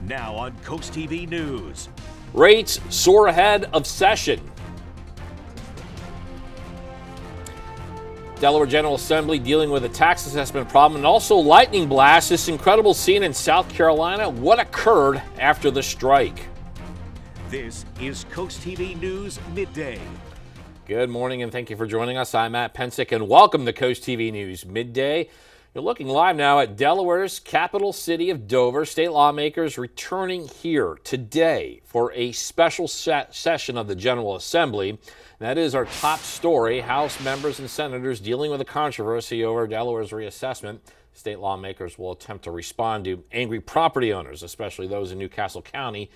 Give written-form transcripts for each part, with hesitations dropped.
Now on CoastTV News. Rates soar ahead of session. Delaware General Assembly dealing with a tax assessment problem and also lightning blast. This incredible scene in South Carolina. What occurred after the strike? This is CoastTV News Midday. Good morning and thank you for joining us. I'm Matt Pensick and welcome to CoastTV News Midday. You're looking live now at Delaware's capital city of Dover. State lawmakers returning here today for a special session of the General Assembly. That is our top story. House members and senators dealing with a controversy over Delaware's reassessment. State lawmakers will attempt to respond to angry property owners, especially those in Newcastle County,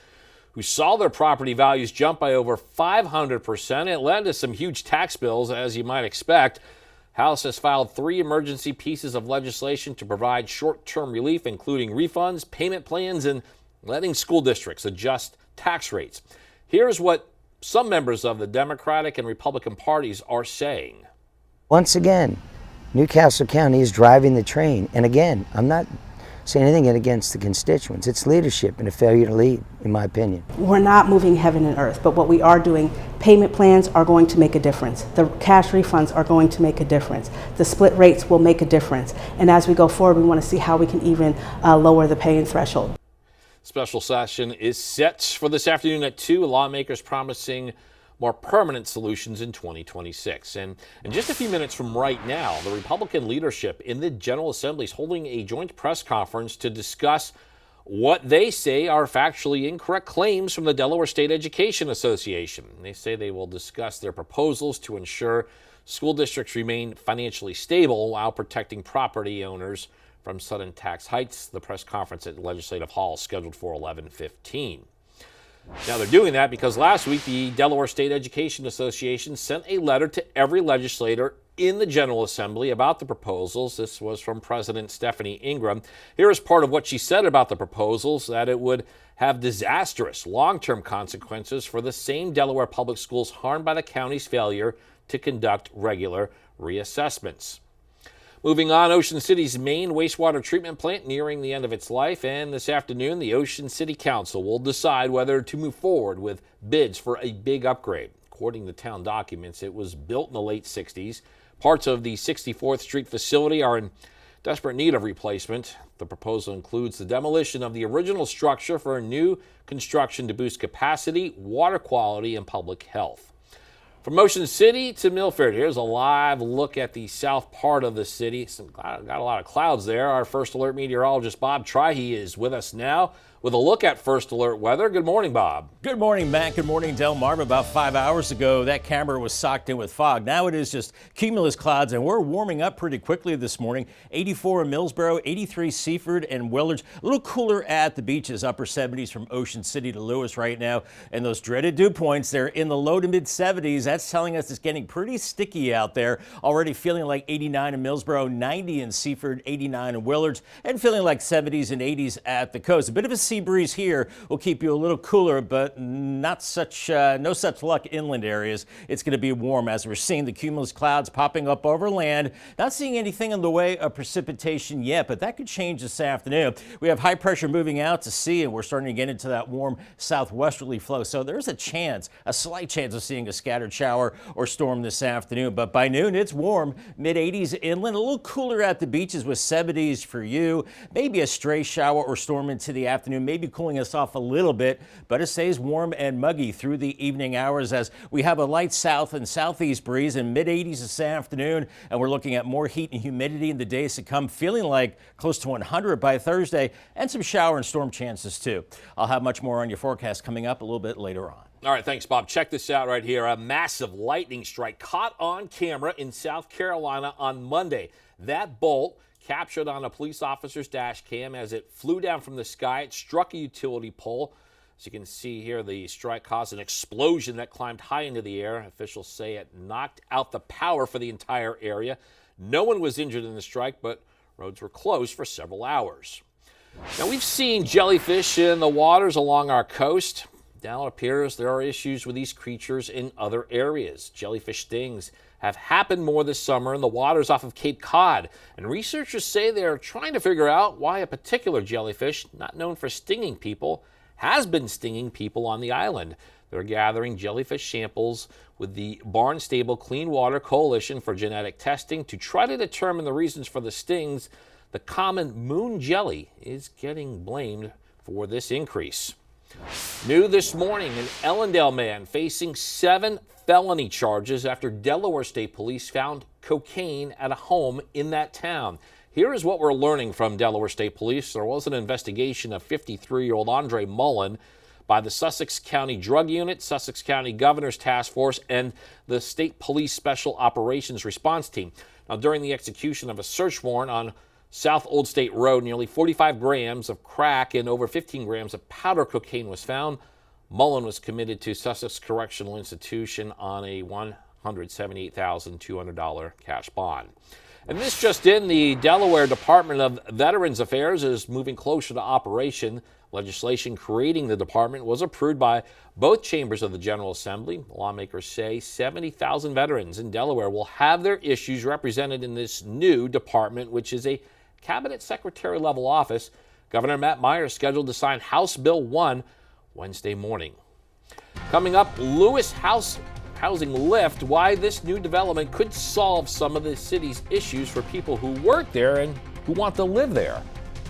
who saw their property values jump by over 500%. It led to some huge tax bills, as you might expect. House has filed 3 emergency pieces of legislation to provide short-term relief, including refunds, payment plans, and letting school districts adjust tax rates. Here's what some members of the Democratic and Republican parties are saying. Once again, Newcastle County is driving the train. And again, I'm not saying anything against the constituents. It's leadership and a failure to lead, in my opinion. We're not moving heaven and earth, but what we are doing, payment plans are going to make a difference. The cash refunds are going to make a difference. The split rates will make a difference. And as we go forward, we want to see how we can even lower the pay-in threshold. Special session is set for this afternoon at 2. Lawmakers promising more permanent solutions in 2026. And in just a few minutes from right now, the Republican leadership in the General Assembly is holding a joint press conference to discuss what they say are factually incorrect claims from the Delaware State Education Association. They say they will discuss their proposals to ensure school districts remain financially stable while protecting property owners from sudden tax hikes. The press conference at Legislative Hall is scheduled for 11:15. Now, they're doing that because last week the Delaware State Education Association sent a letter to every legislator in the General Assembly about the proposals. This was from President Stephanie Ingram. Here is part of what she said about the proposals: that it would have disastrous long-term consequences for the same Delaware public schools harmed by the county's failure to conduct regular reassessments. Moving on, Ocean City's main wastewater treatment plant nearing the end of its life, and this afternoon the Ocean City Council will decide whether to move forward with bids for a big upgrade. According to town documents, it was built in the late 60s. Parts of the 64th Street facility are in desperate need of replacement. The proposal includes the demolition of the original structure for a new construction to boost capacity, water quality, and public health. From Ocean City to Milford, here's a live look at the south part of the city. Got a lot of clouds there. Our First Alert meteorologist Bob Trihey is with us now with a look at First Alert weather. Good morning, Bob. Good morning, Matt. Good morning, Delmarva. About 5 hours ago, that camera was socked in with fog. Now it is just cumulus clouds, and we're warming up pretty quickly this morning. 84 in Millsboro, 83 Seaford and Willards. A little cooler at the beaches, upper 70s from Ocean City to Lewis right now. And those dreaded dew points, they're in the low to mid 70s. That's telling us it's getting pretty sticky out there. Already feeling like 89 in Millsboro, 90 in Seaford, 89 in Willards, and feeling like 70s and 80s at the coast. A bit of a sea breeze here will keep you a little cooler, but not such no such luck inland areas. It's going to be warm as we're seeing the cumulus clouds popping up over land. Not seeing anything in the way of precipitation yet, but that could change this afternoon. We have high pressure moving out to sea, and we're starting to get into that warm southwesterly flow. So there's a chance, a slight chance of seeing a scattered shower or storm this afternoon. But by noon, it's warm, mid 80s inland, a little cooler at the beaches with 70s for you. Maybe a stray shower or storm into the afternoon, maybe cooling us off a little bit, but it stays warm and muggy through the evening hours as we have a light south and southeast breeze in mid 80s this afternoon, and we're looking at more heat and humidity in the days to come, feeling like close to 100 by Thursday, and some shower and storm chances too. I'll have much more on your forecast coming up a little bit later on. All right, thanks, Bob. Check this out right here. A massive lightning strike caught on camera in South Carolina on Monday. That bolt captured on a police officer's dash cam as it flew down from the sky. It struck a utility pole. As you can see here, the strike caused an explosion that climbed high into the air. Officials say it knocked out the power for the entire area. No one was injured in the strike, but roads were closed for several hours. Now, we've seen jellyfish in the waters along our coast. Now it appears there are issues with these creatures in other areas. Jellyfish stings have happened more this summer in the waters off of Cape Cod. And researchers say they're trying to figure out why a particular jellyfish, not known for stinging people, has been stinging people on the island. They're gathering jellyfish samples with the Barnstable Clean Water Coalition for genetic testing to try to determine the reasons for the stings. The common moon jelly is getting blamed for this increase. New this morning, an Ellendale man facing 7 felony charges after Delaware State Police found cocaine at a home in that town. Here is what we're learning from Delaware State Police. There was an investigation of 53-year-old Andre Mullen by the Sussex County Drug Unit, Sussex County Governor's Task Force, and the State Police Special Operations Response Team. Now, during the execution of a search warrant on South Old State Road, nearly 45 grams of crack and over 15 grams of powder cocaine was found. Mullen was committed to Sussex Correctional Institution on a $178,200 cash bond. And this just in, the Delaware Department of Veterans Affairs is moving closer to operation. Legislation creating the department was approved by both chambers of the General Assembly. Lawmakers say 70,000 veterans in Delaware will have their issues represented in this new department, which is a cabinet secretary level office. Governor Matt Meyer is scheduled to sign House Bill 1 Wednesday morning. Coming up, Lewis housing lift, why this new development could solve some of the city's issues for people who work there and who want to live there.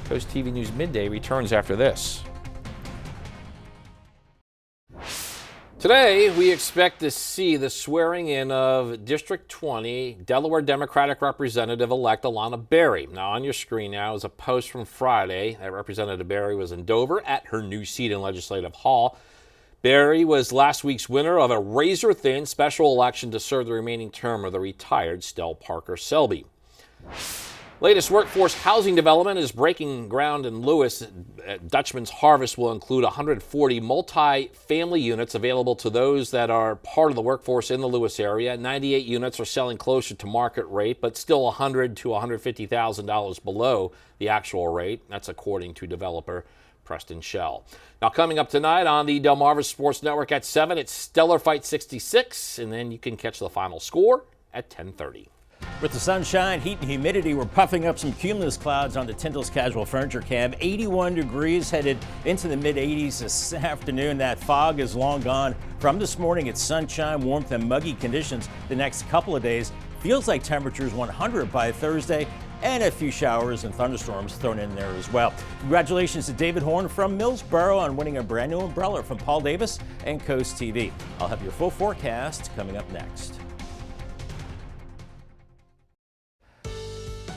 Coast TV News Midday returns after this. Today, we expect to see the swearing in of District 20 Delaware Democratic Representative-elect Alana Berry. Now, on your screen now is a post from Friday that Representative Berry was in Dover at her new seat in Legislative Hall. Berry was last week's winner of a razor-thin special election to serve the remaining term of the retired Stell Parker Selby. Latest workforce housing development is breaking ground in Lewis. Dutchman's Harvest will include 140 multi-family units available to those that are part of the workforce in the Lewis area. 98 units are selling closer to market rate, but still $100,000 to $150,000 below the actual rate. That's according to developer Preston Shell. Now, coming up tonight on the Delmarva Sports Network at 7, it's Stellar Fight 66, and then you can catch the final score at 10:30. With the sunshine, heat, and humidity, we're puffing up some cumulus clouds on the Tyndall's Casual Furniture Cam. 81 degrees, headed into the mid-80s this afternoon. That fog is long gone. From this morning, it's sunshine, warmth, and muggy conditions the next couple of days. Feels like temperatures 100 by Thursday, and a few showers and thunderstorms thrown in there as well. Congratulations to David Horn from Millsboro on winning a brand new umbrella from Paul Davis and Coast TV. I'll have your full forecast coming up next.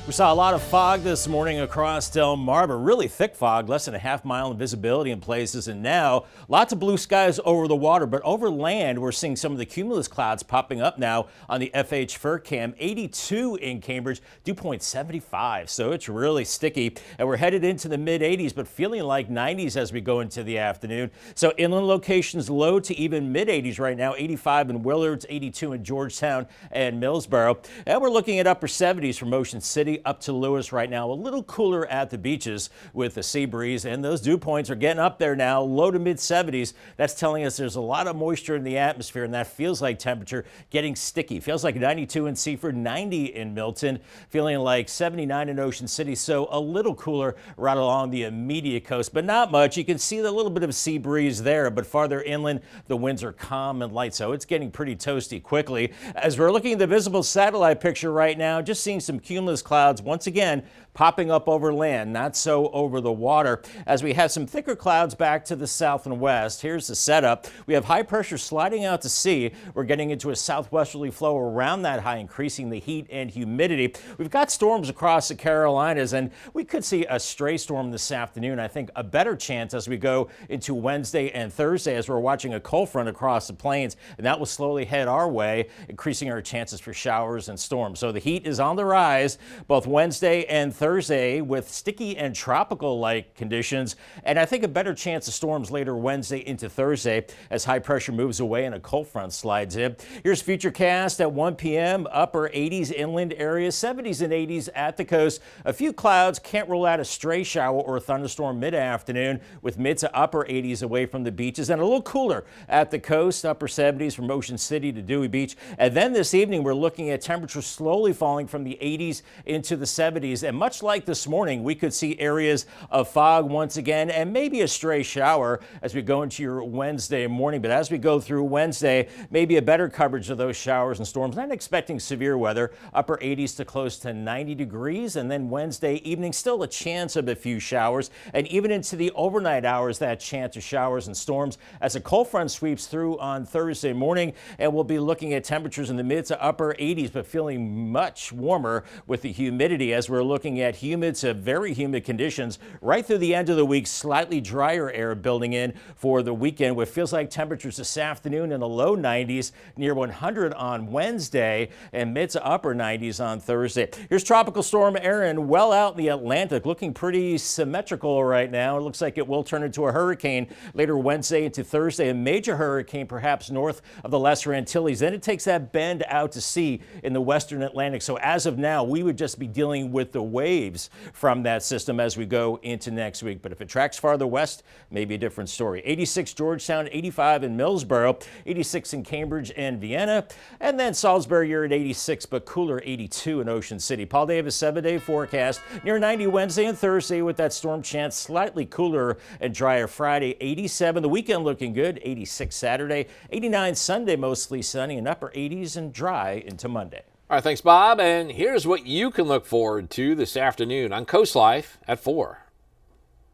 We saw a lot of fog this morning across Delmarva, really thick fog, less than a half mile of visibility in places, and now lots of blue skies over the water, but over land we're seeing some of the cumulus clouds popping up now on the FH Fur Cam. 82 in Cambridge, dew point 75, so it's really sticky, and we're headed into the mid-80s, but feeling like 90s as we go into the afternoon. So inland locations low to even mid-80s right now, 85 in Willards, 82 in Georgetown and Millsboro, and we're looking at upper 70s from Ocean City up to Lewis right now. A little cooler at the beaches with the sea breeze, and those dew points are getting up there now, low to mid 70s. That's telling us there's a lot of moisture in the atmosphere, and that feels like temperature getting sticky. Feels like 92 in Seaford, 90 in Milton, feeling like 79 in Ocean City, so a little cooler right along the immediate coast, but not much. You can see the little bit of sea breeze there, but farther inland, the winds are calm and light, so it's getting pretty toasty quickly. As we're looking at the visible satellite picture right now, just seeing some cumulus clouds once again popping up over land, not so over the water, as we have some thicker clouds back to the south and west. Here's the setup. We have high pressure sliding out to sea. We're getting into a southwesterly flow around that high, increasing the heat and humidity. We've got storms across the Carolinas, and we could see a stray storm this afternoon. I think a better chance as we go into Wednesday and Thursday, as we're watching a cold front across the plains, and that will slowly head our way, increasing our chances for showers and storms. So the heat is on the rise both Wednesday and Thursday with sticky and tropical-like conditions, and I think a better chance of storms later Wednesday into Thursday as high pressure moves away and a cold front slides in. Here's Futurecast at 1 p.m. Upper 80s inland areas, 70s and 80s at the coast. A few clouds, can't rule out a stray shower or thunderstorm mid-afternoon with mid to upper 80s away from the beaches and a little cooler at the coast, upper 70s from Ocean City to Dewey Beach. And then this evening, we're looking at temperatures slowly falling from the 80s into the 70s. And much like this morning, we could see areas of fog once again and maybe a stray shower as we go into your Wednesday morning. But as we go through Wednesday, maybe a better coverage of those showers and storms. Not expecting severe weather, upper 80s to close to 90 degrees. And then Wednesday evening, still a chance of a few showers. And even into the overnight hours, that chance of showers and storms as a cold front sweeps through on Thursday morning. And we'll be looking at temperatures in the mid to upper 80s, but feeling much warmer with the humidity as we're looking at humid to very humid conditions right through the end of the week. Slightly drier air building in for the weekend, what feels like temperatures this afternoon in the low 90s, near 100 on Wednesday, and mid to upper 90s on Thursday. Here's Tropical Storm Erin well out in the Atlantic, looking pretty symmetrical right now. It looks like it will turn into a hurricane later Wednesday into Thursday, a major hurricane perhaps north of the Lesser Antilles. Then it takes that bend out to sea in the western Atlantic. So as of now, we would just be dealing with the waves from that system as we go into next week. But if it tracks farther west, maybe a different story. 86 Georgetown, 85 in Millsboro, 86 in Cambridge and Vienna, and then Salisbury, you're at 86, but cooler 82 in Ocean City. Paul Davis 7-day forecast, near 90 Wednesday and Thursday with that storm chance, slightly cooler and drier Friday, 87. The weekend looking good, 86 Saturday, 89 Sunday, mostly sunny and upper 80s and dry into Monday. All right, thanks, Bob. And here's what you can look forward to this afternoon on Coast Life at 4.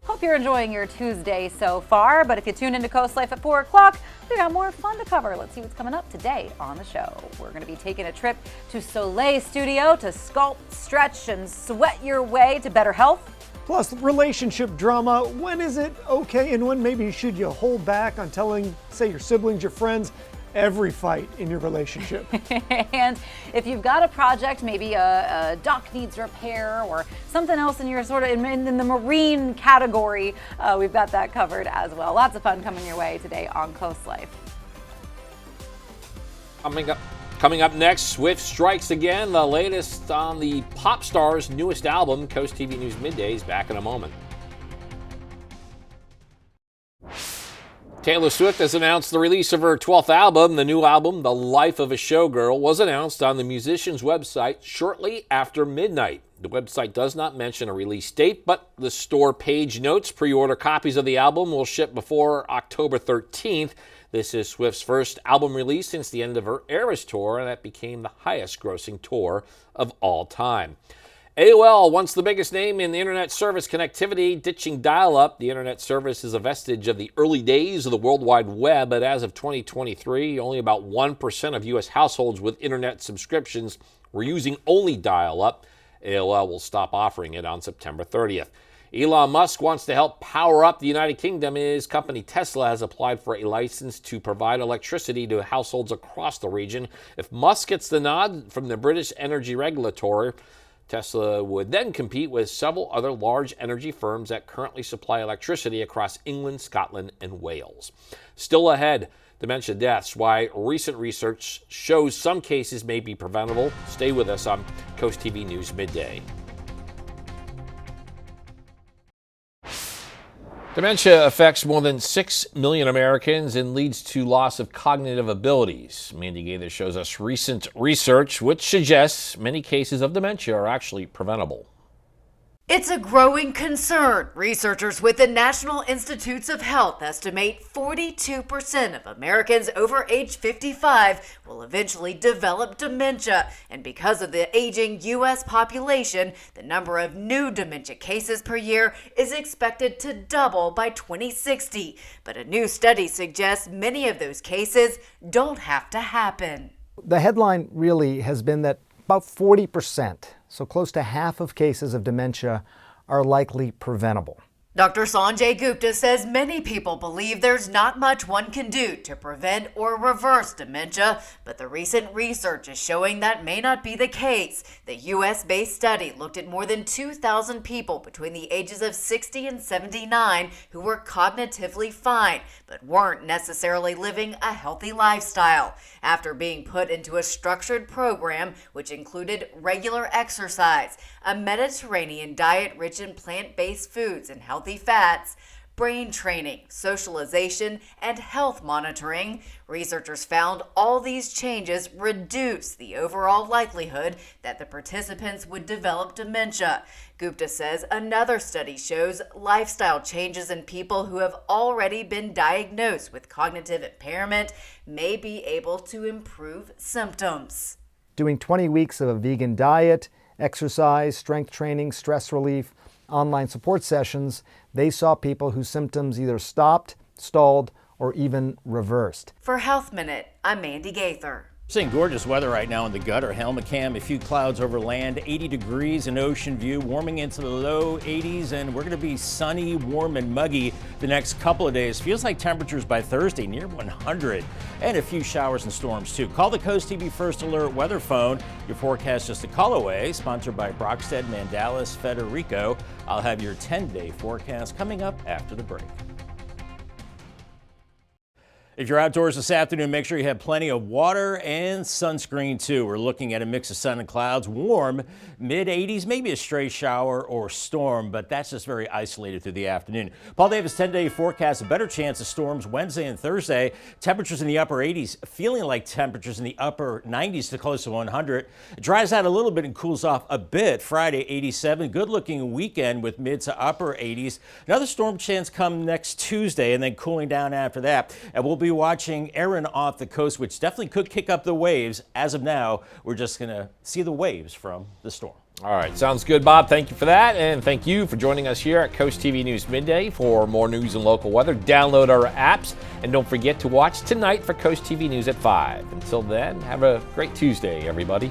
Hope you're enjoying your Tuesday so far, but if you tune into Coast Life at 4 o'clock, we got more fun to cover. Let's see what's coming up today on the show. We're going to be taking a trip to Soleil Studio to sculpt, stretch, and sweat your way to better health. Plus, relationship drama. When is it okay and when maybe should you hold back on telling, say, your siblings, your friends, every fight in your relationship? And if you've got a project, maybe a dock needs repair or something else and you're sort of in the marine category, we've got that covered as well. Lots of fun coming your way today on Coast Life. Coming up next, Swift strikes again. The latest on the pop star's newest album. Coast TV News Midday is back in a moment. Taylor Swift has announced the release of her 12th album. The new album, The Life of a Showgirl, was announced on the musician's website shortly after midnight. The website does not mention a release date, but the store page notes pre-order copies of the album will ship before October 13th. This is Swift's first album release since the end of her Eras tour, and that became the highest-grossing tour of all time. AOL, once the biggest name in the internet service connectivity, ditching dial-up. The internet service is a vestige of the early days of the World Wide Web, but as of 2023, only about 1% of U.S. households with internet subscriptions were using only dial-up. AOL will stop offering it on September 30th. Elon Musk wants to help power up the United Kingdom. His company Tesla has applied for a license to provide electricity to households across the region. If Musk gets the nod from the British Energy Regulator, Tesla would then compete with several other large energy firms that currently supply electricity across England, Scotland, and Wales. Still ahead, dementia deaths, why recent research shows some cases may be preventable. Stay with us on Coast TV News Midday. Dementia affects more than 6 million Americans and leads to loss of cognitive abilities. Mandy Gaither shows us recent research which suggests many cases of dementia are actually preventable. It's a growing concern. Researchers with the National Institutes of Health estimate 42% of Americans over age 55 will eventually develop dementia. And because of the aging U.S. population, the number of new dementia cases per year is expected to double by 2060. But a new study suggests many of those cases don't have to happen. The headline really has been that about 40%, so close to half of cases of dementia, are likely preventable. Dr. Sanjay Gupta says many people believe there's not much one can do to prevent or reverse dementia, but the recent research is showing that may not be the case. The U.S.-based study looked at more than 2,000 people between the ages of 60 and 79 who were cognitively fine, but weren't necessarily living a healthy lifestyle. After being put into a structured program, which included regular exercise, a Mediterranean diet rich in plant-based foods and healthy fats, brain training, socialization, and health monitoring, researchers found all these changes reduce the overall likelihood that the participants would develop dementia. Gupta says another study shows lifestyle changes in people who have already been diagnosed with cognitive impairment may be able to improve symptoms. Doing 20 weeks of a vegan diet, exercise, strength training, stress relief, online support sessions, they saw people whose symptoms either stopped, stalled, or even reversed. For Health Minute, I'm Mandy Gaither. Seeing gorgeous weather right now in the gutter. Helmacam, a few clouds over land, 80 degrees in Ocean View, warming into the low 80s, and we're going to be sunny, warm, and muggy the next couple of days. Feels like temperatures by Thursday near 100, and a few showers and storms too. Call the CoastTV First Alert weather phone. Your forecast just a call away. Sponsored by Brockstead, Mandalis, Federico. I'll have your 10-day forecast coming up after the break. If you're outdoors this afternoon, make sure you have plenty of water and sunscreen too. We're looking at a mix of sun and clouds, warm, mid-80s, maybe a stray shower or storm, but that's just very isolated through the afternoon. Paul Davis 10-day forecast, a better chance of storms Wednesday and Thursday. Temperatures in the upper 80s, feeling like temperatures in the upper 90s to close to 100. It dries out a little bit and cools off a bit. Friday, 87. Good-looking weekend with mid to upper 80s. Another storm chance come next Tuesday and then cooling down after that. And we'll be watching Erin off the coast, which definitely could kick up the waves. As of now, we're just going to see the waves from the storm. All right, sounds good, Bob. Thank you for that, and thank you for joining us here at Coast TV News Midday. For more news and local weather, download our apps, and don't forget to watch tonight for Coast TV News at 5. Until then, have a great Tuesday, everybody.